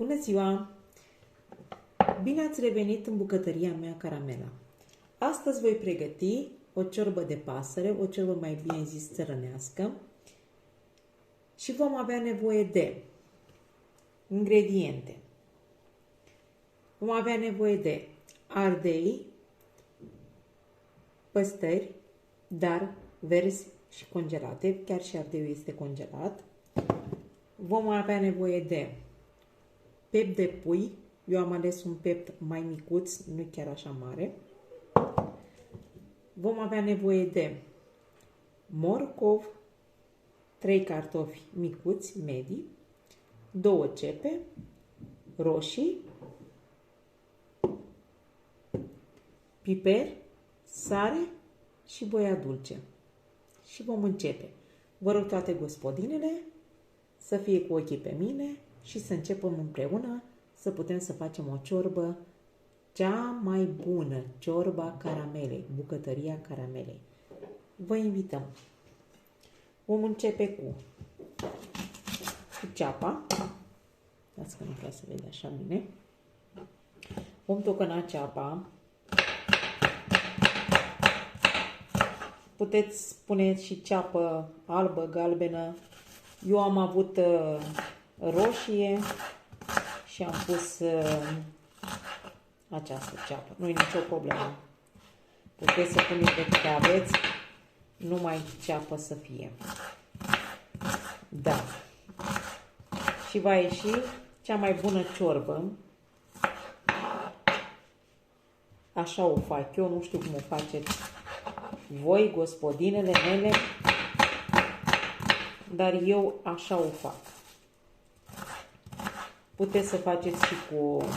Bună ziua! Bine ați revenit în bucătăria mea Caramela. Astăzi voi pregăti o ciorbă de pasăre, o ciorbă mai bine zis țărănească, și vom avea nevoie de ingrediente. Vom avea nevoie de ardei, păstări, dar verzi și congelate, chiar și ardeiul este congelat. Vom avea nevoie de pept de pui. Eu am ales un pept mai micuț, nu chiar așa mare. Vom avea nevoie de morcov, 3 cartofi micuți, medii, 2 cepe, roșii, piper, sare și voia dulce. Și vom începe. Vă rog toate gospodinele să fie cu ochii pe mine și să începem împreună să putem să facem o ciorbă cea mai bună, ciorba Caramelei, bucătăria Caramelei. Vă invităm. Vom începe cu ceapa. Dați că nu vreau să vede așa bine. Vom tocăna ceapa. Puteți pune și ceapă albă, galbenă. Eu am avut roșie și am pus această ceapă. Nu e nicio problemă. Puteți să puneți de câte aveți, numai ceapă să fie. Da. Și va ieși cea mai bună ciorbă. Așa o fac eu, nu știu cum o faceți voi, gospodinele mele, dar eu așa o fac. Puteți să faceți și cu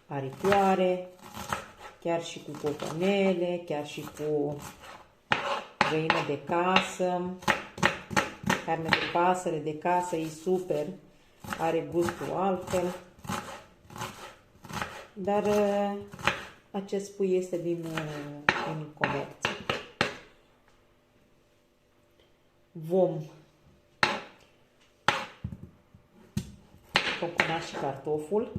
aripioare, chiar și cu coconele, chiar și cu găină de casă, carne de pasăre de casă, e super, are gustul altfel, dar acest pui este din comerț. Vom tocăna și cartoful.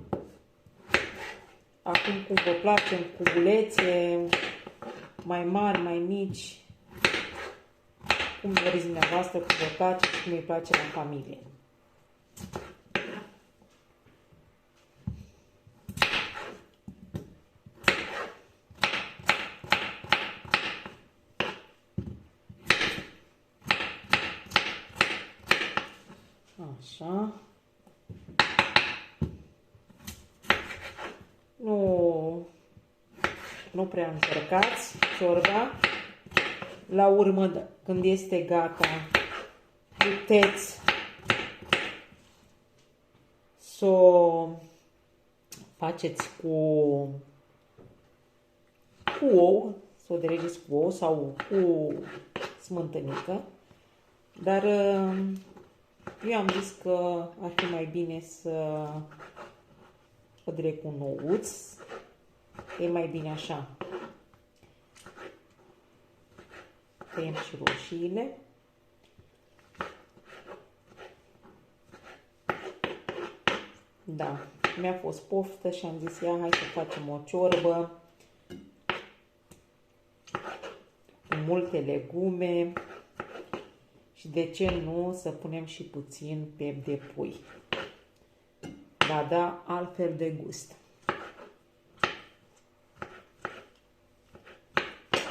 Acum, cum vă place, în cubulețe, mai mari, mai mici, cum doriți dumneavoastră, cum vă place și cum îi place la familie. Așa. Nu prea încărcați ciorba. La urmă, când este gata, puteți să o faceți cu ou, să o deregeți cu ou sau cu smântânică, dar eu am zis că ar fi mai bine să o direct cu un ouț. E mai bine așa. Tăiem și roșiile. Da, mi-a fost poftă și am zis, ia, hai să facem o ciorbă cu multe legume și de ce nu să punem și puțin pept de pui. Va da altfel de gust.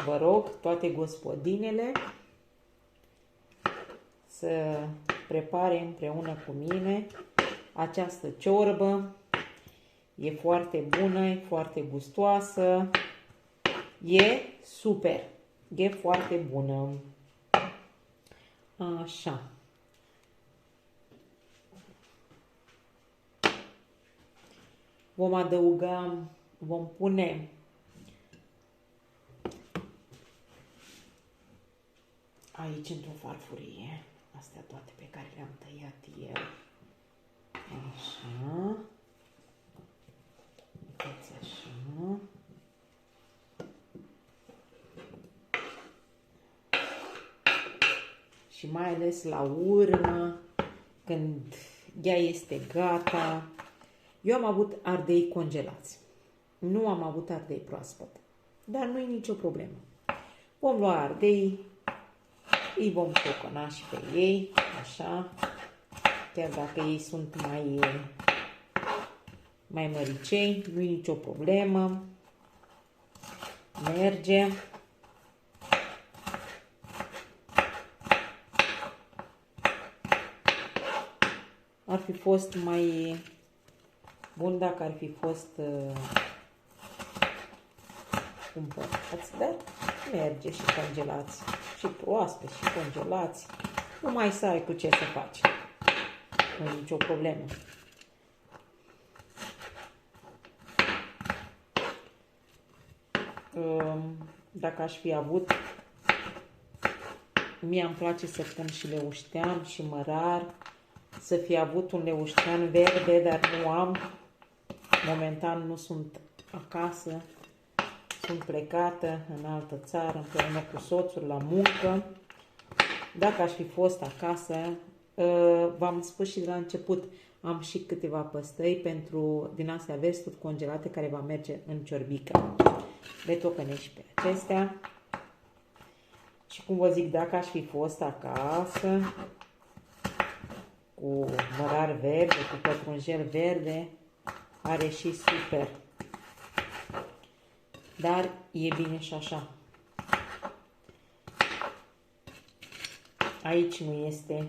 Vă rog toate gospodinele să prepare împreună cu mine această ciorbă. E foarte bună, e foarte gustoasă, e super, e foarte bună. Așa. Vom adăuga, vom pune aici într-o farfurie astea toate pe care le-am tăiat eu. Așa. Uitați așa. Și mai ales la urmă, când ea este gata, Eu am avut ardei congelați. Nu am avut ardei proaspăt. Dar nu e nicio problemă. Vom lua ardei, îi vom cocona și pe ei, așa, chiar dacă ei sunt mai măricei, nu e nicio problemă. Merge. Ar fi fost mai bun dacă ar fi fost cumpărați, dar merge și congelați, și proaspeți și congelați. Numai să ai cu ce să faci. Nu e nicio problemă. Dacă aș fi avut, mie îmi place să pun și leuștean și mărar, să fi avut un leuștean verde, dar nu am. Momentan nu sunt acasă, sunt plecată în altă țară împreună cu soțul la muncă. Dacă aș fi fost acasă, v-am spus și de la început, am și câteva păstăi din astea vesturi congelate care va merge în ciorbică. Le tocănești pe acestea. Și cum vă zic, dacă aș fi fost acasă, cu mărar verde, cu pătrunjel verde, are și super. Dar e bine și așa. Aici nu este,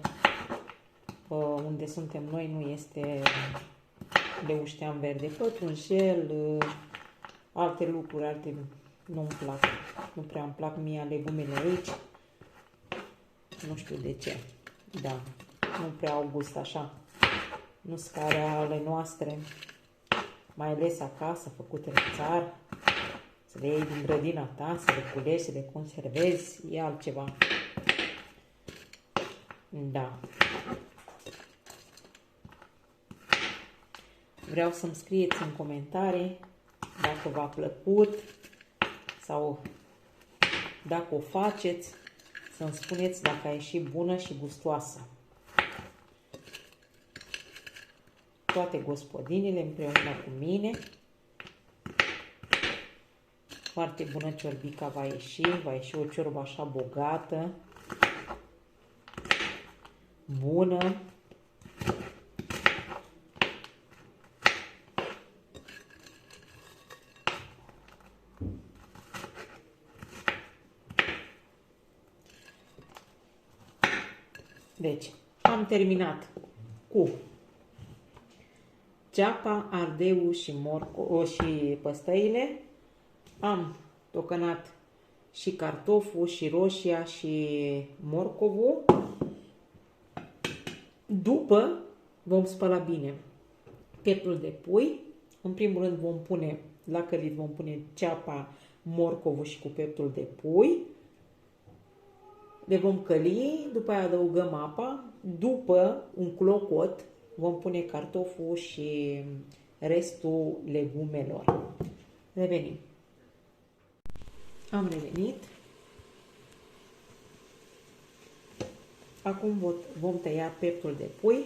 unde suntem noi, nu este leuștean verde. Pătrunjel, alte lucruri, nu-mi plac. Nu prea îmi plac mie legumele aici. Nu știu de ce. Da, nu prea au gust așa. Nu sunt care ale noastre, mai ales acasă, făcute în țară. Să le iei din grădina ta, să le culegi, să le conservezi, e altceva. Da. Vreau să-mi scrieți în comentarii dacă v-a plăcut sau dacă o faceți, să-mi spuneți dacă a ieșit bună și gustoasă. Toate gospodinile împreună cu mine. Foarte bună ciorbica va ieși o ciorbă așa bogată, bună. Deci, am terminat cu ceapa, ardeul și păstăile. Am tocănat și cartoful, și roșia, și morcovul. După vom spăla bine pieptul de pui. În primul rând vom pune, la călit vom pune ceapa, morcovul și cu pieptul de pui. Le vom căli, după aia adăugăm apa. După un clocot vom pune cartoful și restul legumelor. Revenim. Am revenit. Acum vom tăia pieptul de pui.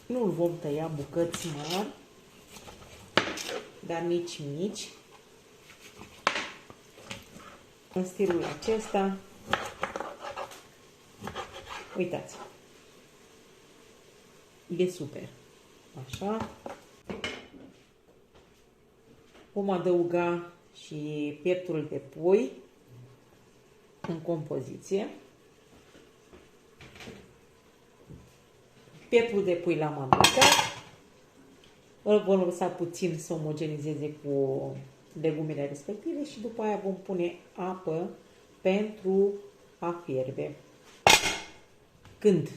Nu-l vom tăia bucăți mari, dar nici mici. În stilul acesta, uitați, e super. Așa. Vom adăuga și pieptul de pui în compoziție. Pieptul de pui l-am adăugat. Îl vom lăsa puțin să omogenizeze cu legumele respective și după aia vom pune apă pentru a fierbe. Când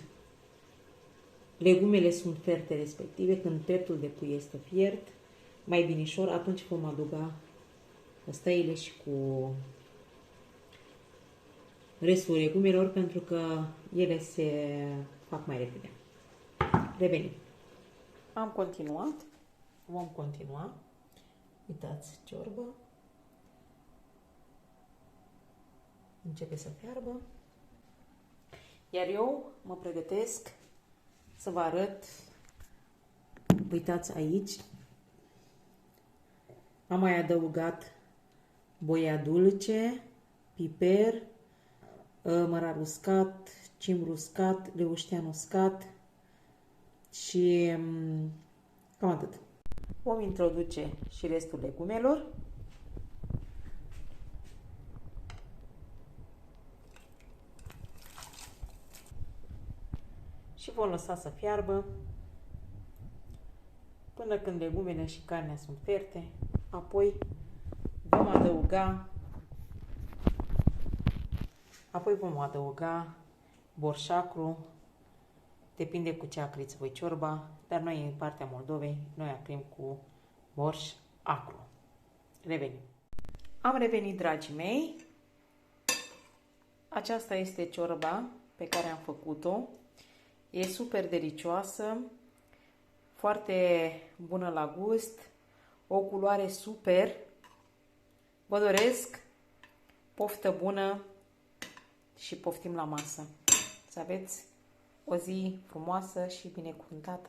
legumele sunt fierte respective, când pieptul de pui este fiert, mai binișor, atunci vom adăuga păstăile și cu restul legumelor, pentru că ele se fac mai repede. Revenim. Am continuat. Vom continua. Uitați, ciorbă. începe să fiarbă. Iar eu mă pregătesc să vă arăt. Uitați aici. Am mai adăugat boia dulce, piper, mărar uscat, cimr uscat, leuștean uscat și cam atât. Vom introduce și restul legumelor. Și vom lăsa să fiarbă până când legumele și carnea sunt ferte. Apoi vom adăuga borș acru. Depinde cu ce acriți voi ciorba, dar noi în partea Moldovei, noi acrim cu borș acru. Revenim. Am revenit, dragii mei. Aceasta este ciorba pe care am făcut-o. E super delicioasă, foarte bună la gust, o culoare super. Vă doresc poftă bună și poftim la masă. Să aveți o zi frumoasă și binecuvântată.